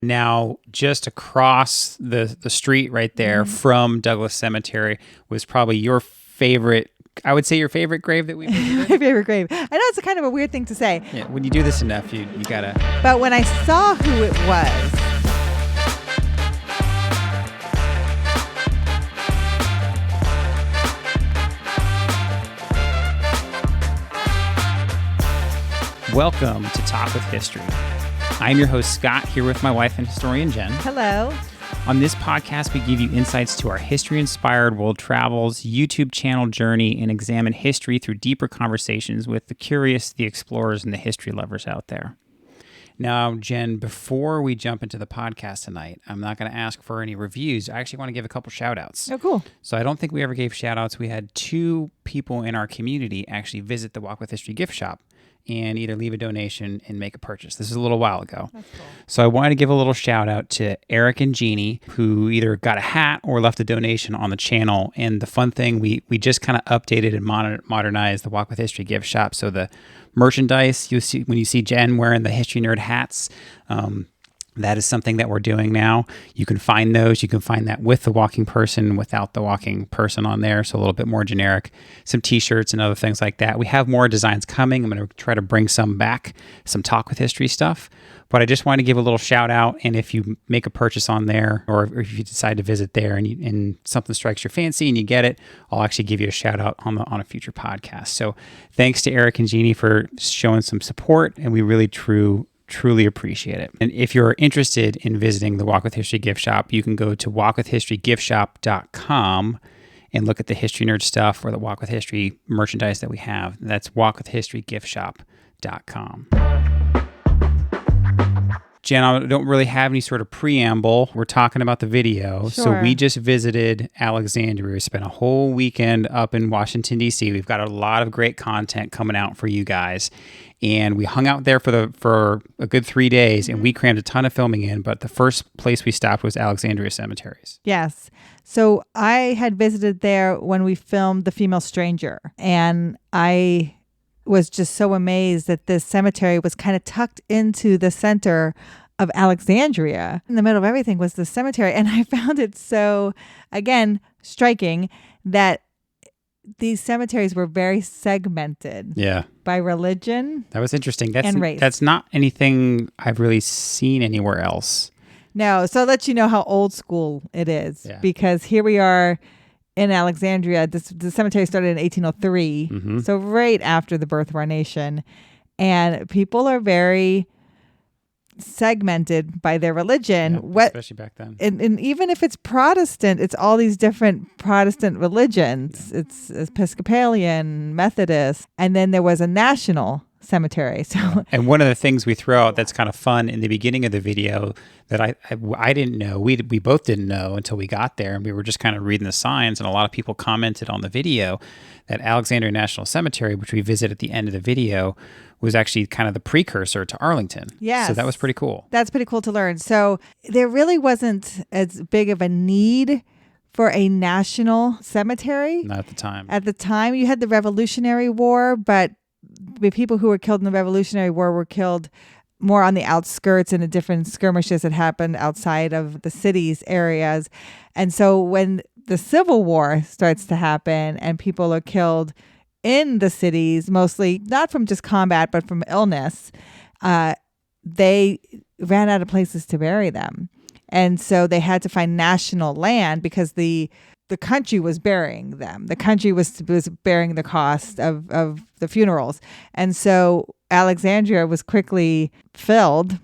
Now, just across the street right there from Douglas Cemetery was probably your favorite, I would say your favorite grave that we visited. My favorite grave. I know it's a kind of a weird thing to say. Yeah, when you do this enough, you gotta... But when I saw who it was... Welcome to Talk with History. I'm your host, Scott, here with my wife and historian, Jen. Hello. On this podcast, we give you insights to our history-inspired world travels, YouTube channel journey, and examine history through deeper conversations with the curious, the explorers, and the history lovers out there. Now, Jen, before we jump into the podcast tonight, I'm not going to ask for any reviews. I actually want to give a couple shout-outs. Oh, cool. So I don't think we ever gave shout-outs. We had 2 people in our community actually visit the Walk with History gift shop and either leave a donation and make a purchase. This is a little while ago. That's cool. So I wanted to give a little shout out to Eric and Jeannie, who either got a hat or left a donation on the channel. And the fun thing, we just kind of updated and modernized the Walk with History gift shop. So the merchandise, you see when you see Jen wearing the History Nerd hats, that is something that we're doing now. You can find those. You can find that with the walking person, without the walking person on there. So a little bit more generic. Some t-shirts and other things like that. We have more designs coming. I'm going to try to bring some back, some Talk with History stuff. But I just wanted to give a little shout out. And if you make a purchase on there, or if you decide to visit there and something strikes your fancy and you get it, I'll actually give you a shout out on a future podcast. So thanks to Eric and Jeannie for showing some support. And we really truly appreciate it. And if you're interested in visiting the Walk with History gift shop, you can go to walkwithhistorygiftshop.com and look at the History Nerd stuff or the Walk with History merchandise that we have. That's walkwithhistorygiftshop.com. Jen, I don't really have any sort of preamble. We're talking about the video. Sure. So we just visited Alexandria. We spent a whole weekend up in Washington, D.C. We've got a lot of great content coming out for you guys. And we hung out there for a good 3 days, and we crammed a ton of filming in. But the first place we stopped was Alexandria Cemeteries. Yes. So I had visited there when we filmed The Female Stranger. And I was just so amazed that this cemetery was kind of tucked into the center of Alexandria. In the middle of everything was the cemetery. And I found it so, again, striking that these cemeteries were very segmented by religion. That was interesting. And race. That's not anything I've really seen anywhere else. No. So I'll let you know how old school it is. Yeah. Because here we are in Alexandria. The cemetery started in 1803. Mm-hmm. So right after the birth of our nation. And people are very segmented by their religion, especially back then. And even if it's Protestant, it's all these different Protestant religions. It's Episcopalian, Methodist, and then there was a national cemetery. So, and one of the things we throw out that's kind of fun in the beginning of the video that I didn't know, we both didn't know until we got there, and we were just kind of reading the signs, and a lot of people commented on the video that Alexandria National Cemetery, which we visit at the end of the video, was actually kind of the precursor to Arlington. Yes. So that was pretty cool. That's pretty cool to learn. So there really wasn't as big of a need for a national cemetery. Not at the time. At the time, you had the Revolutionary War, but the people who were killed in the Revolutionary War were killed more on the outskirts in the different skirmishes that happened outside of the cities areas. And so when the Civil War starts to happen and people are killed in the cities, mostly not from just combat, but from illness, they ran out of places to bury them. And so they had to find national land because the country was burying them. The country was bearing the cost of the funerals. And so Alexandria was quickly filled.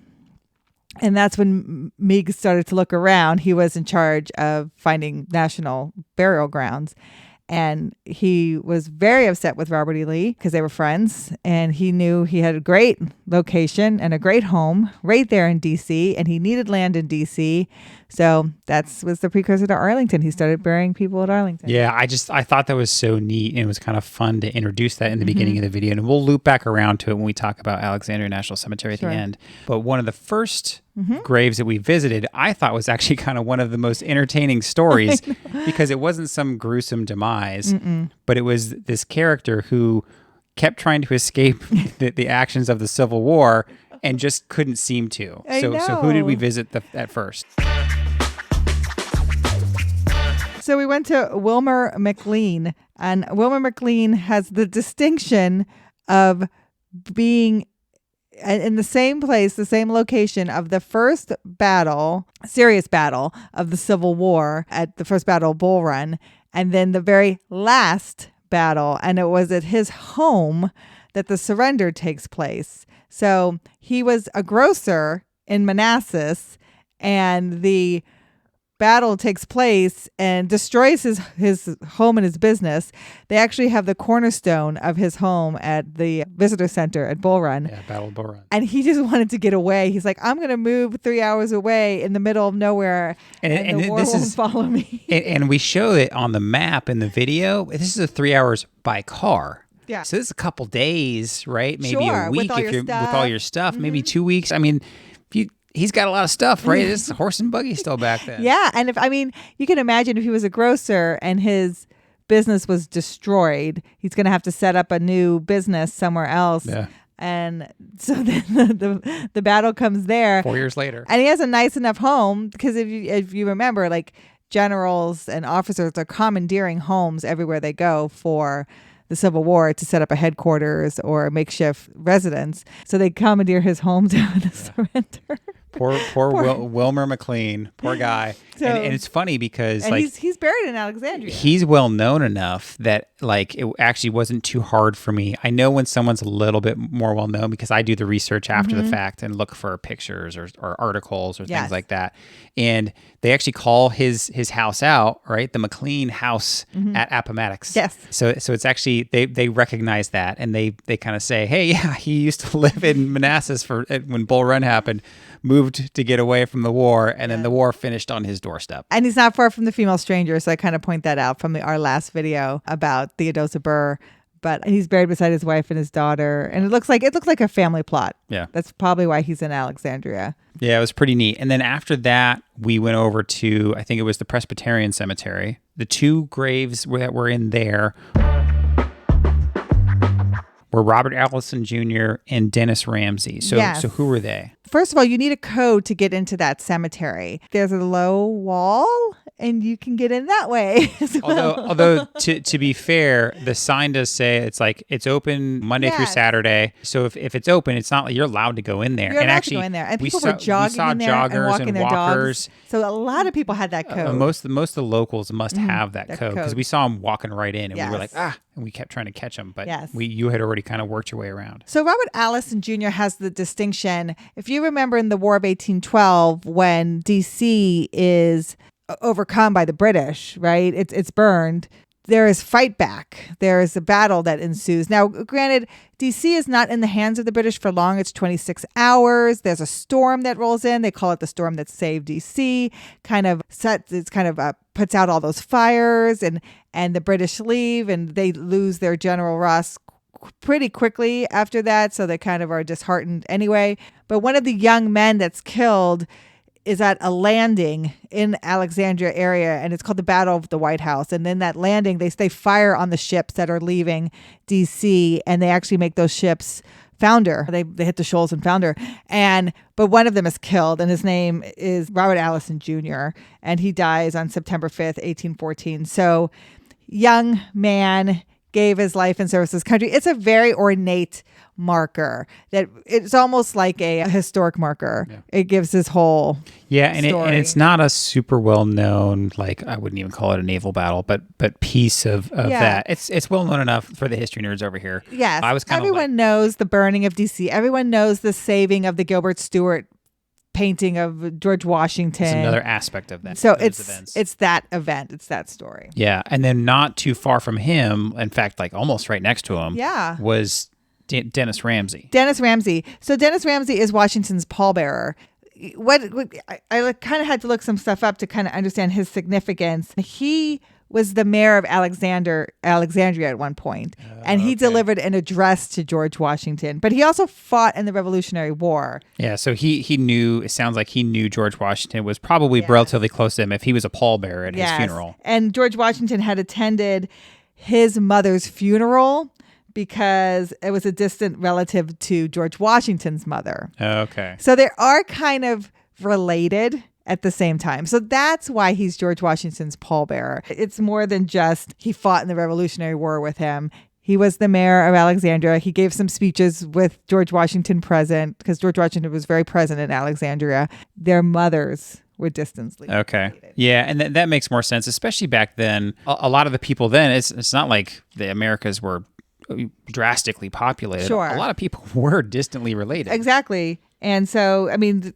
And that's when Meeg started to look around. He was in charge of finding national burial grounds. And he was very upset with Robert E. Lee because they were friends. And he knew he had a great location and a great home right there in D.C. And he needed land in D.C. So that was the precursor to Arlington. He started burying people at Arlington. Yeah, I thought that was so neat. And it was kind of fun to introduce that in the beginning of the video. And we'll loop back around to it when we talk about Alexandria National Cemetery at the end. But one of the first graves that we visited, I thought was actually kind of one of the most entertaining stories because it wasn't some gruesome demise, but it was this character who kept trying to escape the actions of the Civil War and just couldn't seem to. I So know. who did we visit at first? So we went to Wilmer McLean, and Wilmer McLean has the distinction of being in the same place, the same location of the first battle, serious battle of the Civil War at the first battle of Bull Run, and then the very last battle, and it was at his home that the surrender takes place. So he was a grocer in Manassas, and the battle takes place and destroys his home and his business. They actually have the cornerstone of his home at the visitor center at Bull Run. Yeah, Battle of Bull Run. And he just wanted to get away. He's like, I'm going to move 3 hours away in the middle of nowhere, and the war won't follow me. And we show it on the map in the video. This is 3 hours by car. Yeah. So this is a couple days, right? Maybe Sure, a with week all if your you're stuff. with all your stuff. Maybe 2 weeks. I mean, he's got a lot of stuff, right? This horse and buggy still back then. Yeah, and you can imagine if he was a grocer and his business was destroyed, he's going to have to set up a new business somewhere else. Yeah. And so then the battle comes there. 4 years later. And he has a nice enough home because if you remember, like generals and officers are commandeering homes everywhere they go for the Civil War to set up a headquarters or a makeshift residence. So they commandeer his home to the surrender. Poor Wilmer McLean, poor guy. So, and it's funny because and he's buried in Alexandria. He's well known enough that like it actually wasn't too hard for me. I know when someone's a little bit more well known because I do the research after the fact and look for pictures or articles or things like that. And they actually call his house out, right? The McLean house at Appomattox. Yes. So it's actually they recognize that and they kind of say, hey, yeah, he used to live in Manassas when Bull Run happened. Moved to get away from the war, and then the war finished on his doorstep. And he's not far from the female stranger, so I kind of point that out from our last video about Theodosia Burr. But he's buried beside his wife and his daughter, and it looks like a family plot. Yeah, that's probably why he's in Alexandria. Yeah, it was pretty neat. And then after that, we went over to I think it was the Presbyterian Cemetery. The two graves that were in there were Robert Alison Jr. and Dennis Ramsey. So who were they? First of all, you need a code to get into that cemetery. There's a low wall, and you can get in that way as well. Although to be fair, the sign does say it's open Monday through Saturday. So if it's open, it's not like you're allowed to go in there. You're allowed to go in there. And people were jogging in there and walking their dogs. So a lot of people had that code. Most of the locals must have that code because we saw them walking right in, and we were like, and we kept trying to catch them. But you had already kind of worked your way around. So Robert Alison Jr. has the distinction. If you remember in the War of 1812, when D.C. is overcome by the British, right? It's burned. There is fight back. There is a battle that ensues. Now, granted, D.C. is not in the hands of the British for long. It's 26 hours. There's a storm that rolls in. They call it the storm that saved D.C. Puts out all those fires, and the British leave, and they lose their General Ross pretty quickly after that. So they kind of are disheartened anyway. But one of the young men that's killed is at a landing in Alexandria area, and it's called the Battle of the White House. And then that landing, they fire on the ships that are leaving D.C., and they actually make those ships founder. They hit the shoals and founder. But one of them is killed, and his name is Robert Alison Jr., and he dies on September 5th, 1814. So young man gave his life in service to his country. It's a very ornate marker that it's almost like a historic marker. Yeah. It gives his whole and it's not a super well known, like I wouldn't even call it a naval battle, but piece of that. It's well known enough for the history nerds over here. Yes, I was everyone knows the burning of DC. Everyone knows the saving of the Gilbert Stuart painting of George Washington. It's another aspect of that. So it's that event. It's that story. Yeah, and then not too far from him, in fact, like almost right next to him, was Dennis Ramsey. Dennis Ramsey. So Dennis Ramsey is Washington's pallbearer. I kind of had to look some stuff up to kind of understand his significance. He was the mayor of Alexandria at one point, and he delivered an address to George Washington. But he also fought in the Revolutionary War. Yeah, so he knew. It sounds like he knew George Washington was probably relatively close to him if he was a pallbearer at his funeral. And George Washington had attended his mother's funeral because it was a distant relative to George Washington's mother. Okay. So they are kind of related at the same time. So that's why he's George Washington's pallbearer. It's more than just he fought in the Revolutionary War with him. He was the mayor of Alexandria. He gave some speeches with George Washington present because George Washington was very present in Alexandria. Their mothers were distantly related. Yeah, and that makes more sense, especially back then. A lot of the people then, it's not like the Americas were drastically populated. Sure. A lot of people were distantly related. Exactly. And so, I mean,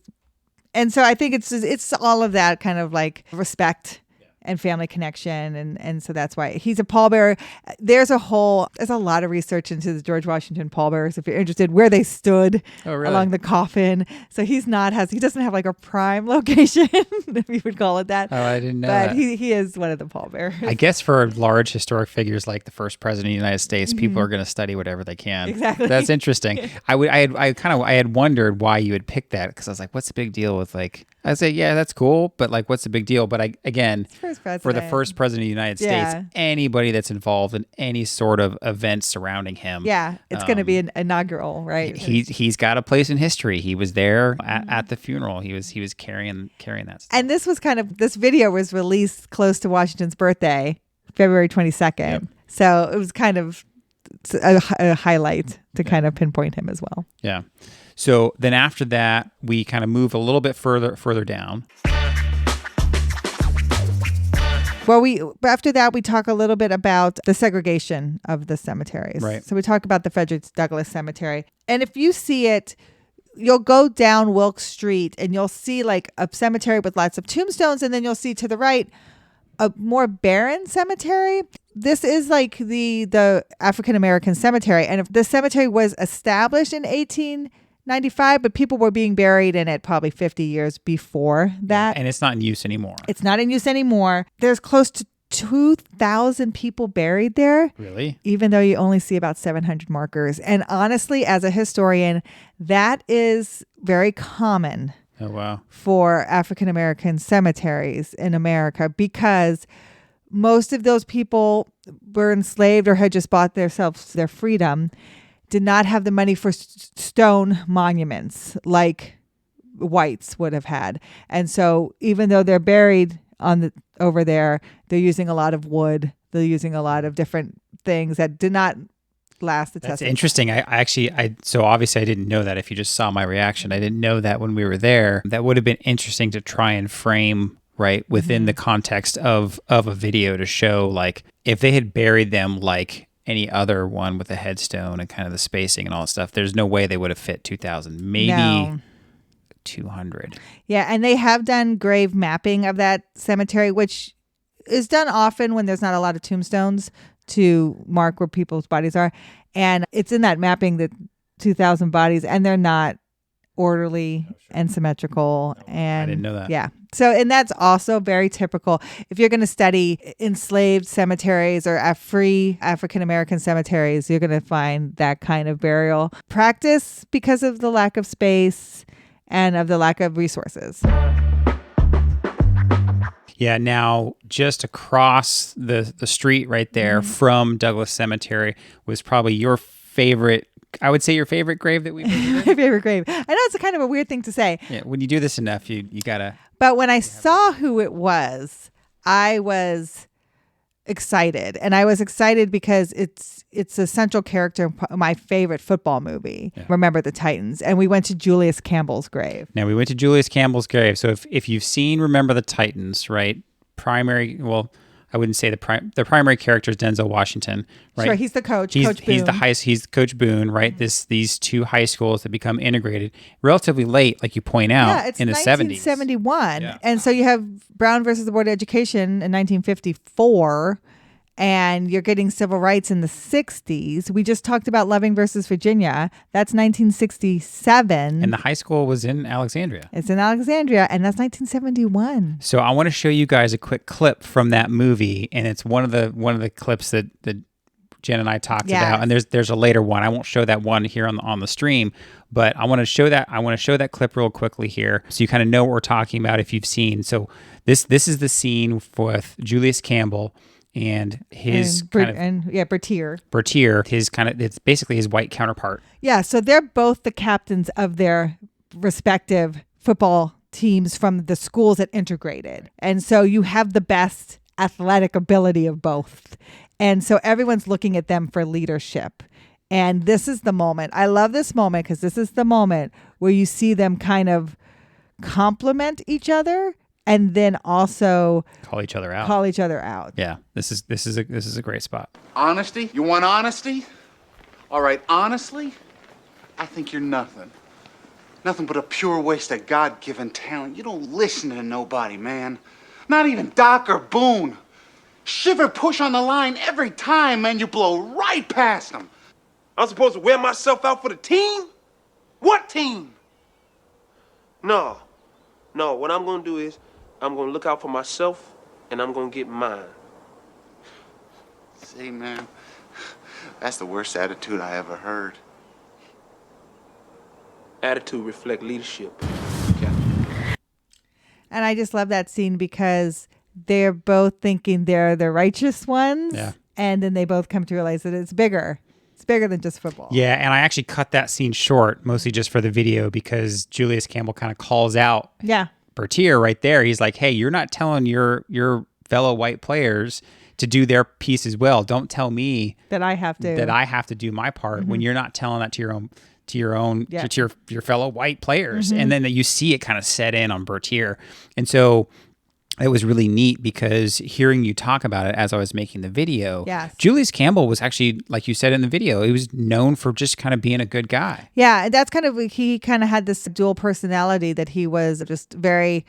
I think it's all of that kind of like respect and family connection. And so that's why he's a pallbearer. There's a lot of research into the George Washington pallbearers, if you're interested, where they stood along the coffin. So he doesn't have like a prime location, if you would call it that. Oh, I didn't know but that. He is one of the pallbearers. I guess for large historic figures like the first president of the United States, people are going to study whatever they can. Exactly. That's interesting. I had wondered why you would pick that, because I was like, what's the big deal with like, I say, yeah, that's cool, but like, what's the big deal? But for the first president of the United States, anybody that's involved in any sort of event surrounding him, it's going to be an inaugural, right? He's got a place in history. He was there at the funeral. He was carrying that stuff. And this video was released close to Washington's birthday, February 22nd. Yep. So it was kind of a highlight to kind of pinpoint him as well. Yeah. So then after that, we kind of move a little bit further down. Well, after that, we talk a little bit about the segregation of the cemeteries. Right. So we talk about the Frederick Douglass Cemetery. And if you see it, you'll go down Wilkes Street and you'll see like a cemetery with lots of tombstones. And then you'll see to the right a more barren cemetery. This is like the African-American cemetery. And if the cemetery was established in 1895, but people were being buried in it probably 50 years before that. And it's not in use anymore. It's not in use anymore. There's close to 2,000 people buried there. Really? Even though you only see about 700 markers. And honestly, as a historian, that is very common. Oh, wow. For African-American cemeteries in America, because most of those people were enslaved or had just bought themselves their freedom, did not have the money for stone monuments like whites would have had. And so even though they're buried over there, they're using a lot of wood. They're using a lot of different things that did not last the test. That's interesting. So obviously I didn't know that. If you just saw my reaction, I didn't know that when we were there. That would have been interesting to try and frame right within the context of a video to show like if they had buried them like any other one with a headstone and kind of the spacing and all that stuff, there's no way they would have fit 2,000, maybe 200. Yeah, and they have done grave mapping of that cemetery, which is done often when there's not a lot of tombstones to mark where people's bodies are. And it's in that mapping that 2,000 bodies, and they're not orderly and symmetrical. And I didn't know that. Yeah. So, and that's also very typical. If you're going to study enslaved cemeteries or free African-American cemeteries, you're going to find that kind of burial practice because of the lack of space and of the lack of resources. Yeah, now just across the street right there from Douglass Cemetery was probably your favorite, I would say your favorite grave that we visited. My favorite grave. I know it's a kind of a weird thing to say. Yeah, when you do this enough, you gotta. But when I saw who it was, I was excited. And I was excited because it's a central character in my favorite football movie, Remember the Titans. And we went to Julius Campbell's grave. Now, we went to Julius Campbell's grave. So if you've seen Remember the Titans, right? I wouldn't say the primary character is Denzel Washington, right? Sure, he's the coach. Coach Boone. He's Coach Boone, right? These two high schools that become integrated relatively late, like you point out, it's in the 70s. 1971. Yeah. And so you have Brown versus the Board of Education in 1954, and you're getting civil rights in the 60s. We just talked about Loving versus Virginia. That's 1967. And the high school was in Alexandria. It's in Alexandria, and that's 1971. So I want to show you guys a quick clip from that movie, and it's one of the clips that Jen and I talked about. And there's a later one. I won't show that one here on the stream, but I want to show that clip real quickly here, so you kind of know what we're talking about if you've seen. So this is the scene with Julius Campbell and his Bertier. It's basically his white counterpart. Yeah, so they're both the captains of their respective football teams from the schools that integrated. And so you have the best athletic ability of both. And so everyone's looking at them for leadership. And this is the moment. I love this moment because this is the moment where you see them kind of compliment each other and then also call each other out. Yeah, this is a great spot. Honesty? You want honesty? All right, honestly, I think you're nothing. Nothing but a pure waste of God-given talent. You don't listen to nobody, man. Not even Doc or Boone. Shiver push on the line every time, man. You blow right past them. I'm supposed to wear myself out for the team? What team? No. What I'm going to do is I'm going to look out for myself and I'm going to get mine. See, man, that's the worst attitude I ever heard. Attitude reflect leadership. And I just love that scene because they're both thinking they're the righteous ones. Yeah. And then they both come to realize that it's bigger. It's bigger than just football. Yeah, and I actually cut that scene short, mostly just for the video, because Julius Campbell kind of calls out Bertier right there. He's like, hey, you're not telling your fellow white players to do their piece as well. Don't tell me that I have to do my part when you're not telling that to your fellow white players. Mm-hmm. And then you see it kind of set in on Bertier. And so it was really neat because hearing you talk about it as I was making the video, Julius Campbell was actually, like you said in the video, he was known for just kind of being a good guy. Yeah, that's he kind of had this dual personality that he was just very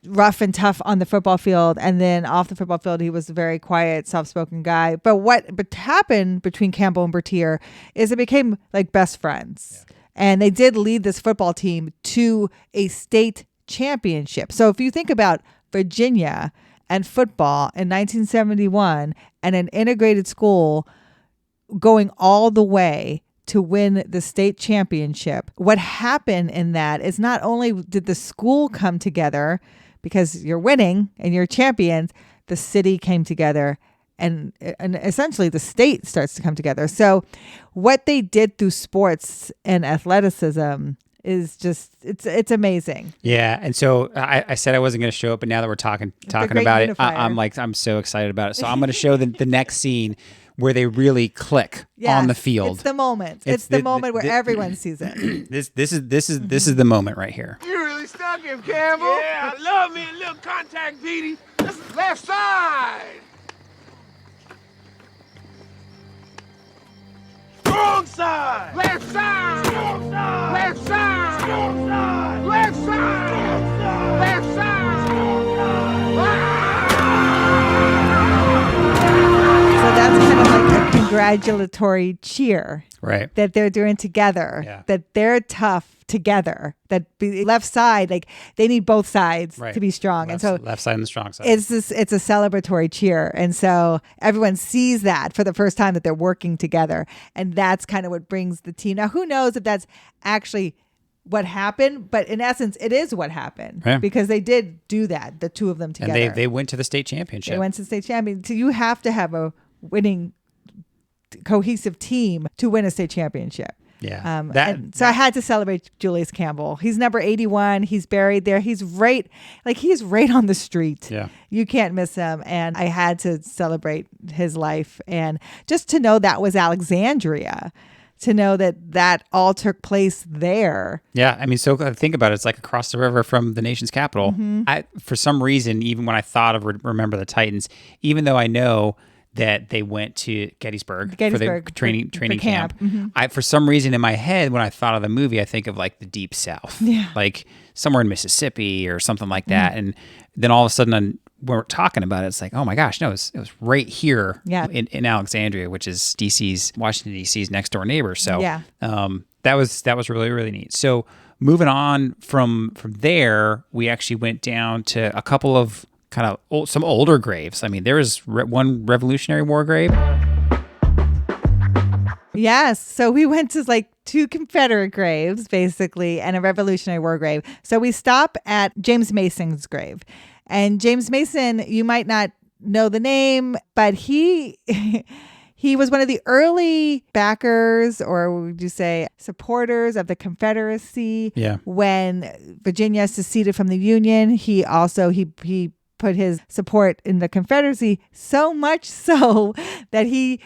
rough and tough on the football field, and then off the football field he was a very quiet, soft-spoken guy. But what happened between Campbell and Bertier is it became like best friends. Yeah. And they did lead this football team to a state championship. So if you think about Virginia and football in 1971 and an integrated school going all the way to win the state championship, what happened in that is not only did the school come together because you're winning and you're champions, the city came together and essentially the state starts to come together. So what they did through sports and athleticism is just, it's amazing. Yeah. And so I said I wasn't going to show it, but now that we're talking about it, I'm so excited about it. So I'm going to show the next scene where they really click on the field. It's the moment. It's the moment where everyone sees it. This is the moment right here. You really stuck him, Campbell. Yeah, I love me a little contact, Petey. Left side. Strong side. Left side. Strong side. Left side. Strong side. Left side. Strong side. Left side. Strong side. So that's kind of like a congratulatory cheer. Right. That they're doing together. Yeah. That they're tough together. That left side, like they need both sides to be strong. And so left side and the strong side. It's a celebratory cheer. And so everyone sees that for the first time that they're working together. And that's kind of what brings the team. Now, who knows if that's actually what happened, but in essence, it is what happened because they did do that, the two of them together. And they went to the state championship. They went to the state championship. So you have to have a winning, cohesive team to win a state championship. Yeah. So I had to celebrate Julius Campbell. He's number 81. He's buried there. He's right on the street. Yeah. You can't miss him. And I had to celebrate his life. And just to know that was Alexandria, to know that all took place there. Yeah. I mean, so think about it. It's like across the river from the nation's capital. Mm-hmm. For some reason, even when I thought of Remember the Titans, even though I know that they went to Gettysburg for the training camp. Mm-hmm. For some reason in my head, when I thought of the movie, I think of like the Deep South, like somewhere in Mississippi or something like that. Mm-hmm. And then all of a sudden, when we're talking about it, it's like, oh my gosh, no, it was right here in Alexandria, which is Washington D.C.'s next door neighbor. So that was really, really neat. So moving on from there, we actually went down to a couple of kind of some older graves. I mean, there was one Revolutionary War grave. Yes. So we went to like two Confederate graves, basically, and a Revolutionary War grave. So we stop at James Mason's grave. And James Mason, you might not know the name, but he he was one of the early backers, or would you say supporters of the Confederacy. Yeah. When Virginia seceded from the Union, he put his support in the Confederacy, so much so that he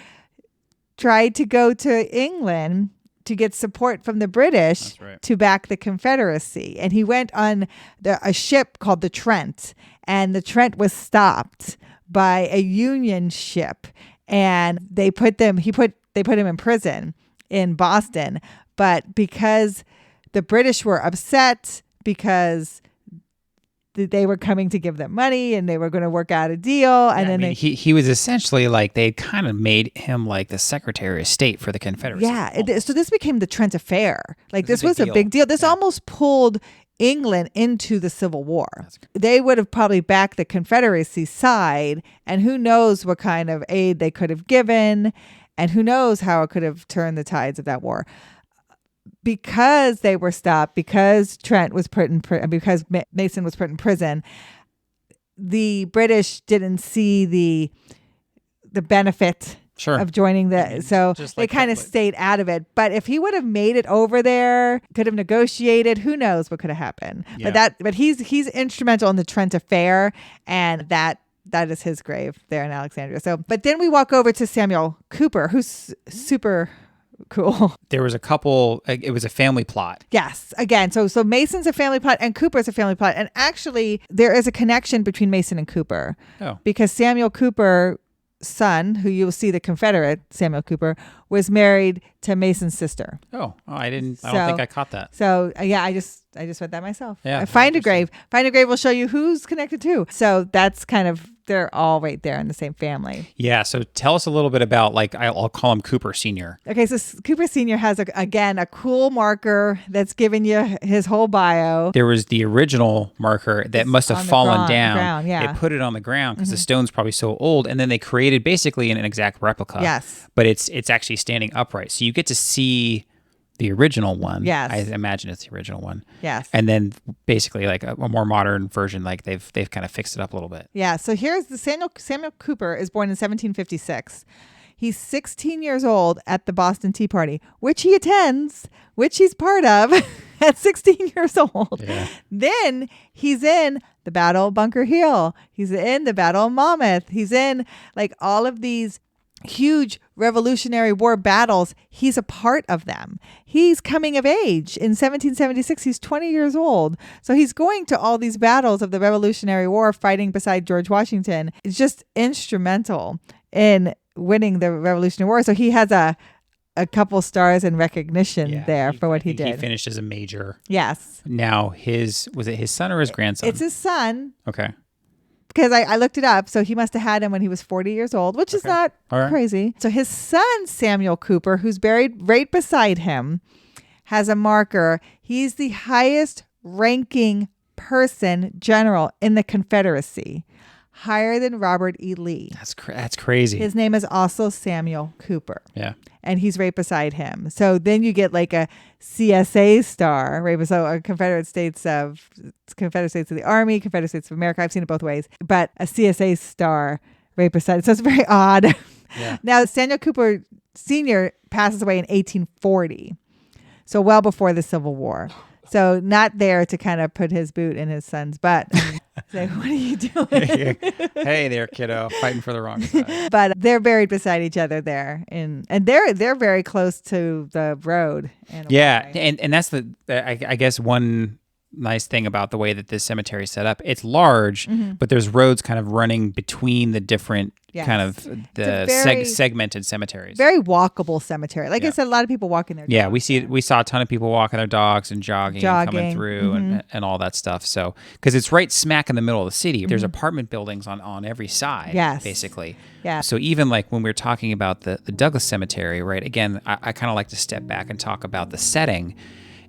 tried to go to England to get support from the British to back the Confederacy. And he went on a ship called the Trent, and the Trent was stopped by a Union ship, and they put him in prison in Boston. But because the British were upset because they were coming to give them money and they were going to work out a deal. And then he was essentially like, they kind of made him like the Secretary of State for the Confederacy. Yeah. So this became the Trent Affair. Like this was a big deal. This almost pulled England into the Civil War. They would have probably backed the Confederacy side, and who knows what kind of aid they could have given, and who knows how it could have turned the tides of that war. Because they were stopped, because Trent was put in because Mason was put in prison, the British didn't see the benefit of joining so they kind of stayed out of it. But if he would have made it over there, could have negotiated, who knows what could have happened. Yeah. But he's instrumental in the Trent Affair, and that is his grave there in Alexandria. So, but then we walk over to Samuel Cooper, who's super cool. There was a couple, it was a family plot. Yes. Again, so Mason's a family plot and Cooper's a family plot. And actually, there is a connection between Mason and Cooper. Oh. Because Samuel Cooper's son, who you will see the Confederate Samuel Cooper, was married to Mason's sister. Oh, I don't think I caught that. So yeah, I just read that myself. Yeah. Find a Grave will show you who's connected to. So that's kind of, they're all right there in the same family. Yeah. So tell us a little bit about, like, I'll call him Cooper Sr. Okay. So Cooper Sr. has, a cool marker that's giving you his whole bio. There was the original marker that must have fallen down. Yeah. They put it on the ground because the stone's probably so old. And then they created basically an exact replica. Yes. But it's actually standing upright. So you get to see the original one. Yes. I imagine it's the original one. Yes. And then basically like a more modern version, like they've kind of fixed it up a little bit. Yeah. So here's the Samuel Cooper is born in 1756. He's 16 years old at the Boston Tea Party, which he attends, which he's part of at 16 years old. Yeah. Then he's in the Battle of Bunker Hill. He's in the Battle of Monmouth. He's in like all of these huge Revolutionary War battles. He's a part of them. He's coming of age in 1776. He's 20 years old. So he's going to all these battles of the Revolutionary War, fighting beside George Washington. It's just instrumental in winning the Revolutionary War. So he has a couple stars and recognition there for what he did. He finished as a major. Yes. Now was it his son or his grandson? It's his son. Okay. Because I looked it up. So he must have had him when he was 40 years old, which is not crazy. So his son, Samuel Cooper, who's buried right beside him, has a marker. He's the highest ranking general in the Confederacy, higher than Robert E. Lee. That's crazy. His name is also Samuel Cooper. Yeah. And he's right beside him. So then you get like a CSA star, right? So a Confederate States of the Army, Confederate States of America. I've seen it both ways. But a CSA star right beside it. So it's very odd. Yeah. Now, Samuel Cooper Sr. passes away in 1840. So well before the Civil War. So not there to kind of put his boot in his son's butt. Say, what are you doing? Hey there, kiddo, fighting for the wrong side. But they're buried beside each other there, and they're very close to the road. Yeah, and that's I guess one nice thing about the way that this cemetery is set up. It's large, but there's roads kind of running between the different kind of segmented cemeteries. Very walkable cemetery. Like I said, a lot of people walking there. Yeah, we saw a ton of people walking their dogs and jogging. Coming through and all that stuff. So, because it's right smack in the middle of the city. There's apartment buildings on every side, basically. Yeah. So even like when we were talking about the Douglas Cemetery, right? Again, I kind of like to step back and talk about the setting.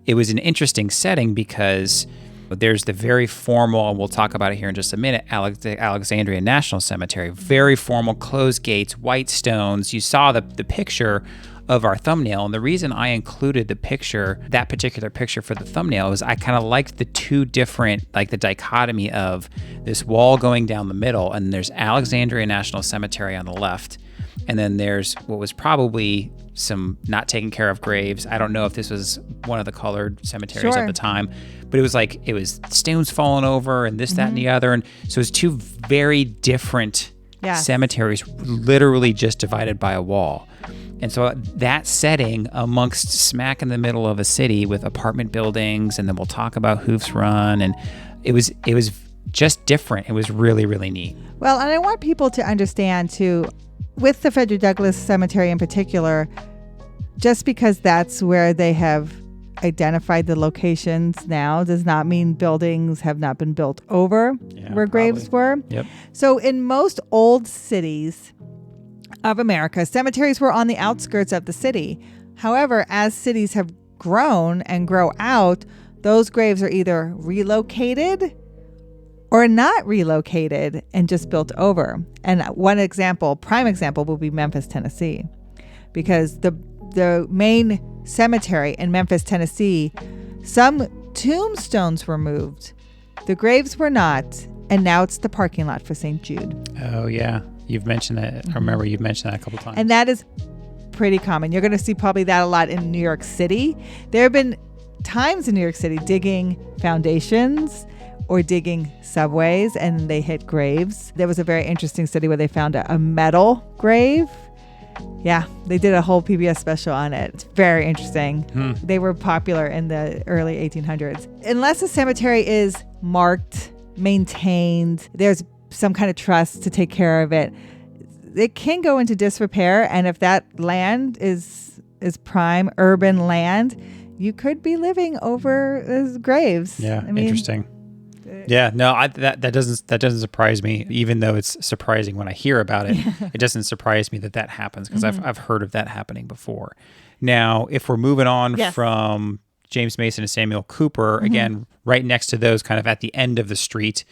It was an interesting setting because there's the very formal, and we'll talk about it here in just a minute, Alexandria National Cemetery. Very formal, closed gates, white stones. You saw the picture of our thumbnail. And the reason I included that particular picture for the thumbnail is I kind of liked the two different, like the dichotomy of this wall going down the middle, and there's Alexandria National Cemetery on the left. And then there's what was probably some not taken care of graves. I don't know if this was one of the colored cemeteries at the time, but it was stones falling over and this, that, and the other. And so it's two very different cemeteries, literally just divided by a wall. And so that setting amongst smack in the middle of a city with apartment buildings, and then we'll talk about Hoof's Run, and it was just different. It was really, really neat. Well, and I want people to understand too, with the Frederick Douglass Cemetery in particular, just because that's where they have identified the locations now does not mean buildings have not been built over where graves were. Yep. So in most old cities of America, cemeteries were on the outskirts of the city. However, as cities have grown and grow out, those graves are either relocated or not relocated and just built over. And one example, prime example, will be Memphis, Tennessee, because the main cemetery in Memphis, Tennessee, some tombstones were moved. The graves were not, and now it's the parking lot for St. Jude. Oh, yeah. You've mentioned that. I remember you've mentioned that a couple times. And that is pretty common. You're going to see probably that a lot in New York City. There have been times in New York City digging foundations or digging subways, and they hit graves. There was a very interesting study where they found a metal grave. Yeah, they did a whole PBS special on it. It's very interesting. They were popular in the early 1800s. Unless a cemetery is marked, maintained, there's some kind of trust to take care of it, it can go into disrepair. And if that land is prime urban land, you could be living over graves. Yeah, interesting. Yeah, no, that doesn't surprise me. Even though it's surprising when I hear about it, it doesn't surprise me that happens, because I've heard of that happening before. Now, if we're moving on from James Mason and Samuel Cooper, again, right next to those, kind of at the end of the street,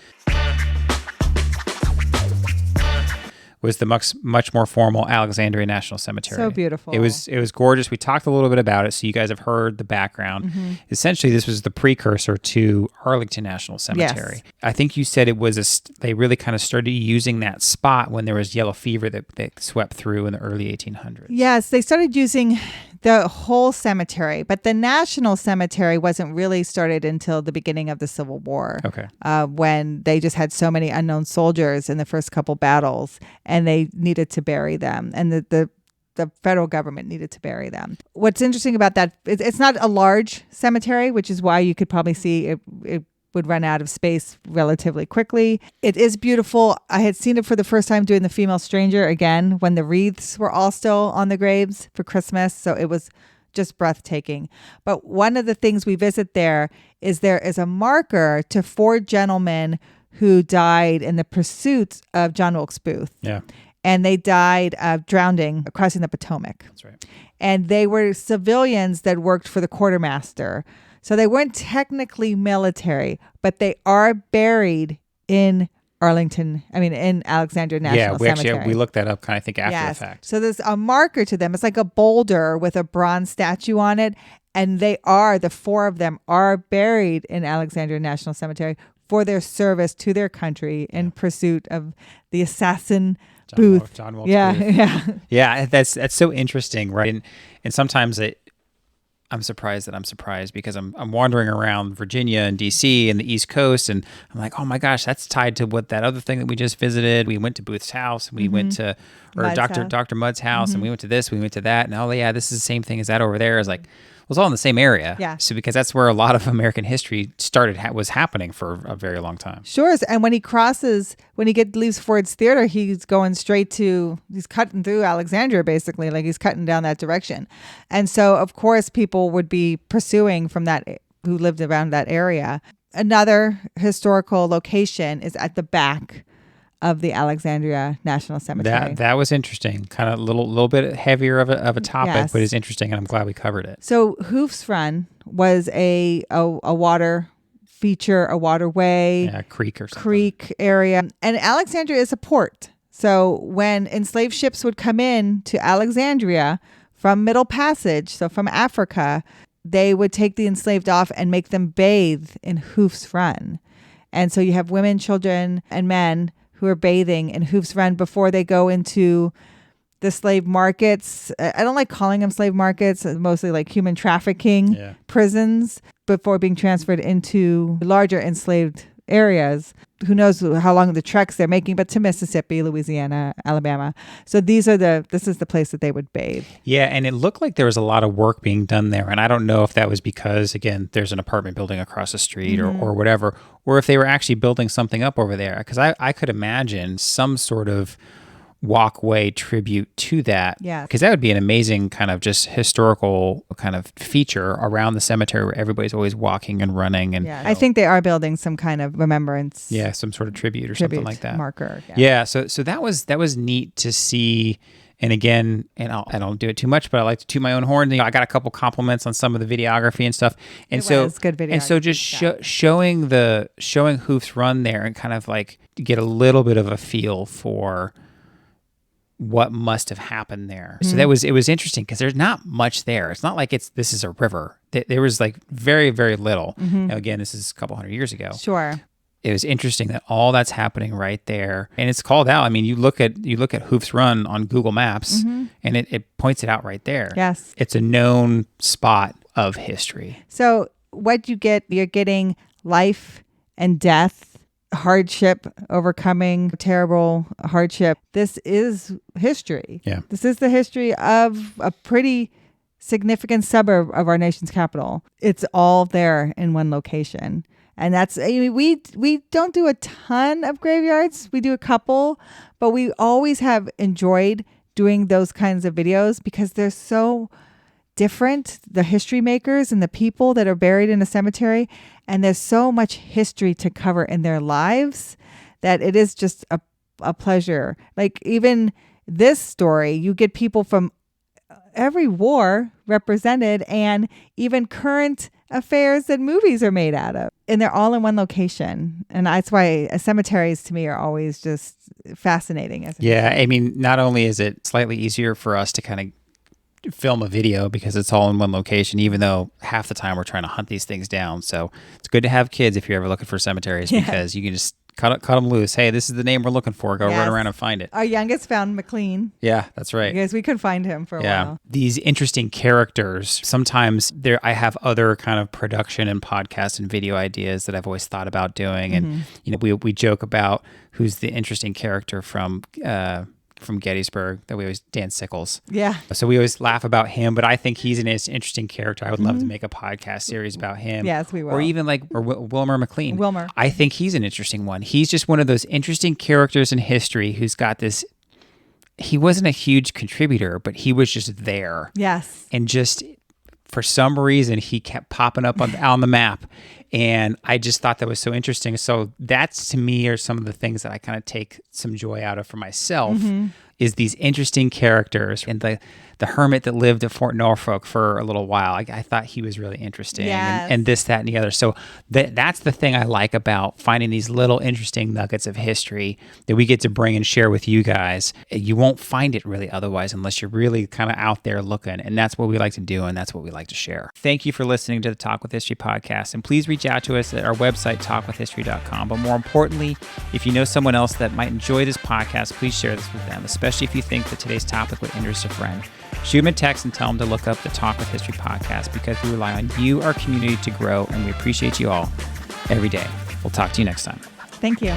was the much more formal Alexandria National Cemetery. So beautiful. It was gorgeous. We talked a little bit about it, so you guys have heard the background. Essentially, this was the precursor to Arlington National Cemetery. Yes. I think you said it was they really kind of started using that spot when there was yellow fever that swept through in the early 1800s. Yes, they started using the whole cemetery, but the National Cemetery wasn't really started until the beginning of the Civil War. Okay. When they just had so many unknown soldiers in the first couple battles, and they needed to bury them, and the federal government needed to bury them. What's interesting about that, it's not a large cemetery, which is why you could probably see it would run out of space relatively quickly. It is beautiful. I had seen it for the first time doing the Female Stranger again when the wreaths were all still on the graves for Christmas. So it was just breathtaking. But one of the things we visit there is a marker to 4 gentlemen who died in the pursuit of John Wilkes Booth. Yeah. And they died of drowning crossing the Potomac. That's right. And they were civilians that worked for the quartermaster. So they weren't technically military, but they are buried in in Alexandria National Cemetery. Yeah, we looked that up kind of think after the fact. So there's a marker to them. It's like a boulder with a bronze statue on it. And the 4 of them are buried in Alexandria National Cemetery for their service to their country in pursuit of the assassin Booth. John Wilkes Booth. Yeah, that's so interesting, right? And sometimes I'm surprised because I'm wandering around Virginia and DC and the East Coast, and I'm like, oh my gosh, that's tied to what that other thing that we just visited. We went to Booth's house, and we went to Dr. Mudd's house, and we went to this, we went to that, and oh yeah, this is the same thing as that over there. It's like, it was all in the same area. Yeah. So because that's where a lot of American history was happening for a very long time. Sure. And when he leaves Ford's Theater, he's cutting through Alexandria, basically, like he's cutting down that direction. And so, of course, people would be pursuing from that, who lived around that area. Another historical location is at the back of the Alexandria National Cemetery. That was interesting. Kind of a little bit heavier of a topic, but it's interesting, and I'm glad we covered it. So Hoof's Run was a water feature, a waterway, creek or something. Creek area, and Alexandria is a port. So when enslaved ships would come in to Alexandria from Middle Passage, so from Africa, they would take the enslaved off and make them bathe in Hoof's Run. And so you have women, children, and men who are bathing in Hoof's Run before they go into the slave markets. I don't like calling them slave markets, mostly like human trafficking prisons before being transferred into larger enslaved areas. Who knows how long the treks they're making, but to Mississippi, Louisiana, Alabama. So this is the place that they would bathe. Yeah, and it looked like there was a lot of work being done there. And I don't know if that was because, again, there's an apartment building across the street or whatever, or if they were actually building something up over there. Because I could imagine some sort of walkway tribute to that. Yeah. Because that would be an amazing kind of just historical kind of feature around the cemetery where everybody's always walking and running. And I think they are building some kind of remembrance. Yeah, some sort of tribute or something like that. Marker. Yeah. So that was neat to see. And again, I don't do it too much, but I like to toot my own horn. I got a couple compliments on some of the videography and stuff. And it was good videography. And so just showing Hoof's Run there and kind of like get a little bit of a feel for what must have happened there. So it was interesting because there's not much there. It's not like this is a river. There was like very, very little. Now, again, this is a couple hundred years ago. Sure. It was interesting that all that's happening right there. And it's called out. I mean, you look at Hoof's Run on Google Maps and it points it out right there. Yes. It's a known spot of history. So what you're getting life and death, hardship, overcoming terrible hardship. This is history. Yeah. This is the history of a pretty significant suburb of our nation's capital. It's all there in one location. And we don't do a ton of graveyards. We do a couple, but we always have enjoyed doing those kinds of videos because they're so different, the history makers and the people that are buried in a cemetery. And there's so much history to cover in their lives that it is just a pleasure. Like even this story, you get people from every war represented and even current affairs that movies are made out of. And they're all in one location. And that's why cemeteries to me are always just fascinating. Yeah, I mean, not only is it slightly easier for us to kind of film a video because it's all in one location, even though half the time we're trying to hunt these things down. So it's good to have kids if you're ever looking for cemeteries because you can just cut them loose. Hey, this is the name we're looking for. Go run around and find it. Our youngest found McLean. Yeah, that's right. Because we couldn't find him for a while. These interesting characters, sometimes I have other kind of production and podcast and video ideas that I've always thought about doing. And we joke about who's the interesting character from Gettysburg that we always, Dan Sickles. Yeah. So we always laugh about him, but I think he's an interesting character. I would love to make a podcast series about him. Yes, we will. Or even Wilmer McLean. Wilmer. I think he's an interesting one. He's just one of those interesting characters in history who's got this. He wasn't a huge contributor, but he was just there. Yes. And just for some reason, he kept popping up on the map. And I just thought that was so interesting. So that's, to me, are some of the things that I kind of take some joy out of for myself is these interesting characters. And the hermit that lived at Fort Norfolk for a little while, I thought he was really interesting. Yes. And this, that, and the other. So that's the thing I like about finding these little interesting nuggets of history that we get to bring and share with you guys. You won't find it really otherwise unless you're really kind of out there looking. And that's what we like to do, and that's what we like to share. Thank you for listening to the Talk with History podcast. And please reach out to us at our website, talkwithhistory.com. But more importantly, if you know someone else that might enjoy this podcast, please share this with them, especially if you think that today's topic would interest a friend. Shoot them a text and tell them to look up the Talk with History podcast because we rely on you, our community, to grow, and we appreciate you all every day. We'll talk to you next time. Thank you.